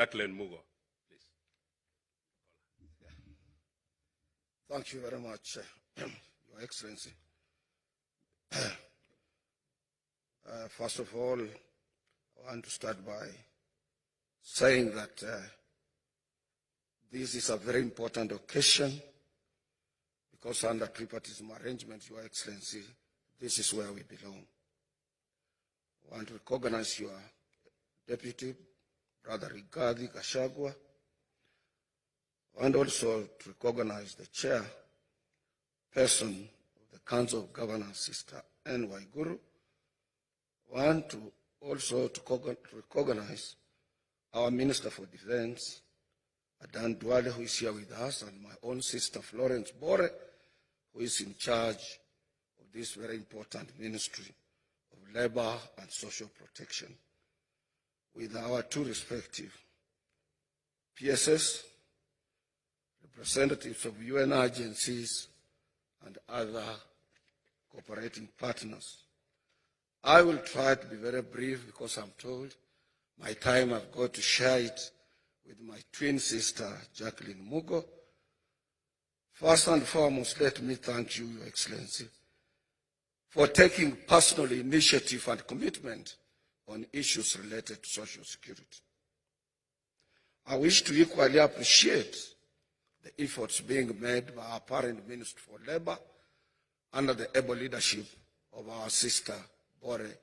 Jacqueline Mugo, please. Thank you very much, Your Excellency. First of all, I want to start by saying that this is a very important occasion because under tripartism arrangement, Your Excellency, this is where we belong. I want to recognize your Deputy, Brother Rigathi Gachagua, and also to recognize the chairperson of the Council of Governors, Sister N. Waiguru. I want to also to recognize our Minister for Defense, Adan Duale, who is here with us, and my own sister, Florence Bore, who is in charge of this very important ministry of labor and social protection, with our two respective PSS, representatives of UN agencies, and other cooperating partners. I will try to be very brief because I'm told my time I've got to share it with my twin sister, Jacqueline Mugo. First and foremost, let me thank you, Your Excellency, for taking personal initiative and commitment on issues related to social security. I wish to equally appreciate the efforts being made by our parent Minister for Labor under the able leadership of our sister Bore.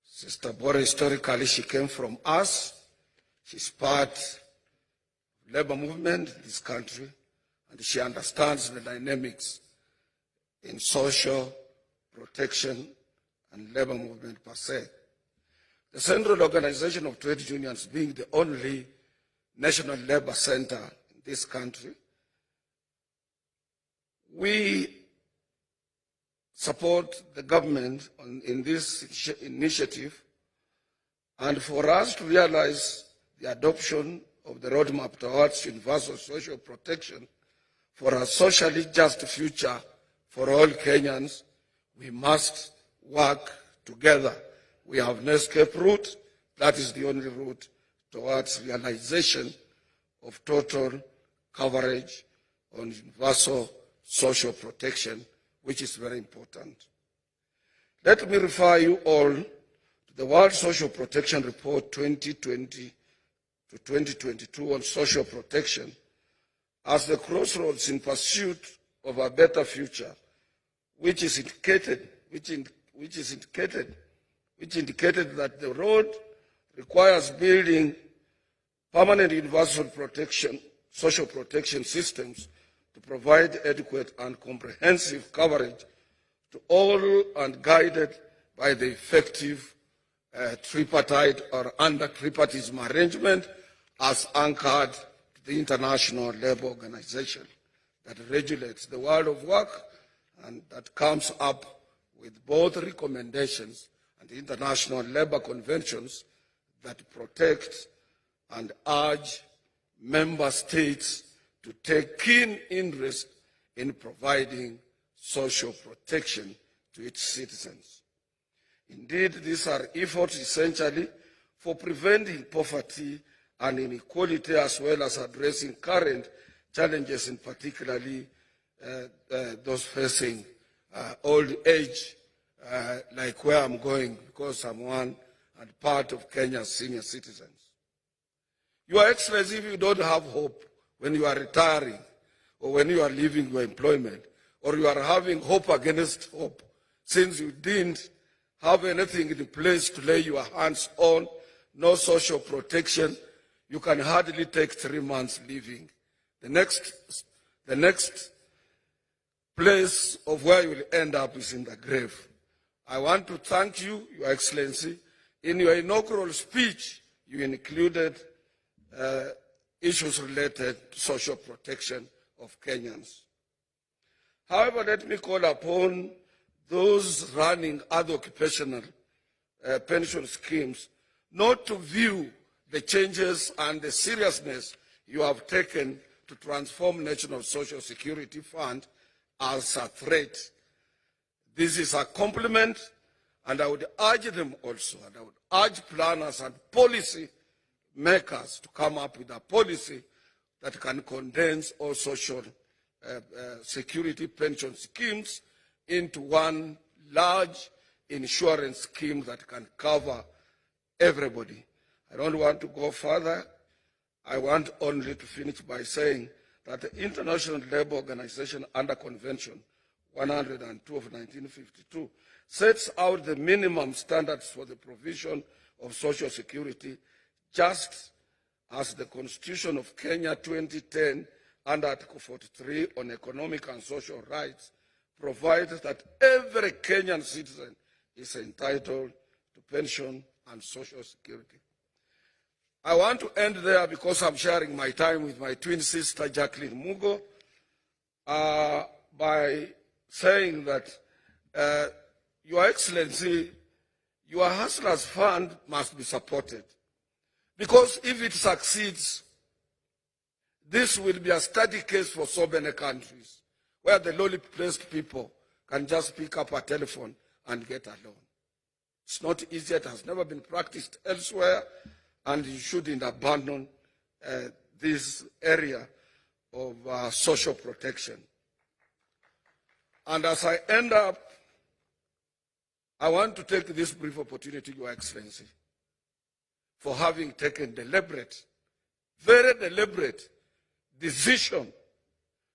Sister Bore, historically, she came from us. She's part of the labor movement in this country, and she understands the dynamics in social protection and labor movement per se. The Central Organization of Trade Unions, being the only national labor center in this country, we support the government in this initiative, and for us to realize the adoption of the roadmap towards universal social protection for a socially just future for all Kenyans, we must work together. We have no escape route. That is the only route towards realization of total coverage on universal social protection, which is very important. Let me refer you all to the World Social Protection Report 2020 to 2022 on social protection as the crossroads in pursuit of a better future, which indicated that the road requires building permanent universal protection, social protection systems to provide adequate and comprehensive coverage to all and guided by the effective tripartite or under tripartism arrangement as anchored to the International Labour Organization that regulates the world of work and that comes up with both recommendations and international labor conventions that protect and urge member states to take keen interest in providing social protection to its citizens. Indeed, these are efforts essentially for preventing poverty and inequality as well as addressing current challenges, in particularly those facing old age, like where I'm going, because I'm one and part of Kenya's senior citizens. Your Excellency, if you don't have hope when you are retiring or when you are leaving your employment, or you are having hope against hope, since you didn't have anything in place to lay your hands on, no social protection, you can hardly take 3 months leaving. The next place of where you will end up is in the grave. I want to thank you, Your Excellency. In your inaugural speech, you included issues related to social protection of Kenyans. However, let me call upon those running other occupational pension schemes not to view the changes and the seriousness you have taken to transform National Social Security Fund as a threat. This is a compliment, and I would urge them also, and I would urge planners and policy makers to come up with a policy that can condense all social security pension schemes into one large insurance scheme that can cover everybody. I don't want to go further. I want only to finish by saying that the International Labour Organization under Convention 102 of 1952 sets out the minimum standards for the provision of social security, just as the Constitution of Kenya 2010 under Article 43 on economic and social rights provides that every Kenyan citizen is entitled to pension and social security. I want to end there because I'm sharing my time with my twin sister, Jacqueline Mugo, by saying that, Your Excellency, your Hustlers Fund must be supported. Because if it succeeds, this will be a study case for so many countries, where the lowly placed people can just pick up a telephone and get a loan. It's not easy, it has never been practiced elsewhere, and you shouldn't abandon this area of social protection. And as I end up, I want to take this brief opportunity, Your Excellency, for having taken deliberate, very deliberate decision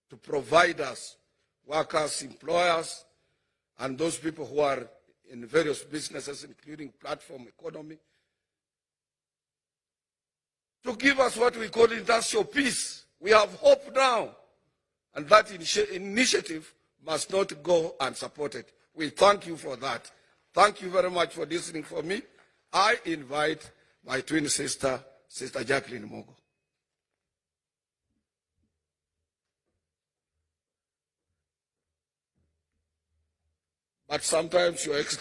to provide us, workers, employers, and those people who are in various businesses, including platform economy, to give us what we call industrial peace. We have hope now, and that initiative must not go unsupported. We thank you for that. Thank you very much for listening for me. I invite my twin sister, Sister Jacqueline Mugo. But sometimes Your Excellency,